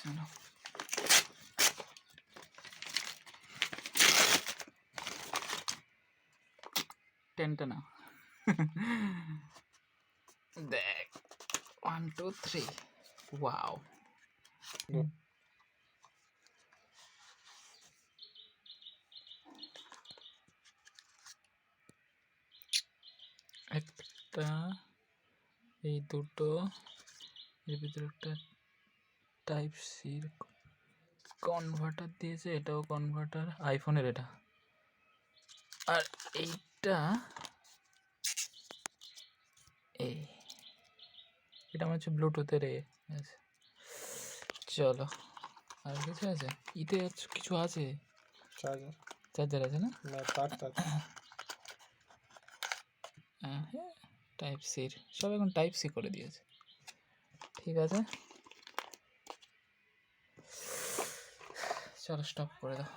চলো টেনটা না দেখ 1 2 3 ওয়াও একটা এই দুটো এর ভিতরে একটা টাইপ সি কনভার্টার দিয়েছে, এটাও কনভার্টার আইফোনের এটা, আর এইটা এই এটা আমার হচ্ছে ব্লুটুথের আছে। চলো আর কিছু আছে ইতে কিছু আছে, চার্জার আছে না হ্যাঁ টাইপ সির সব এখন টাইপ সি করে দিয়েছে। ঠিক আছে চলো স্টপ করে দাও।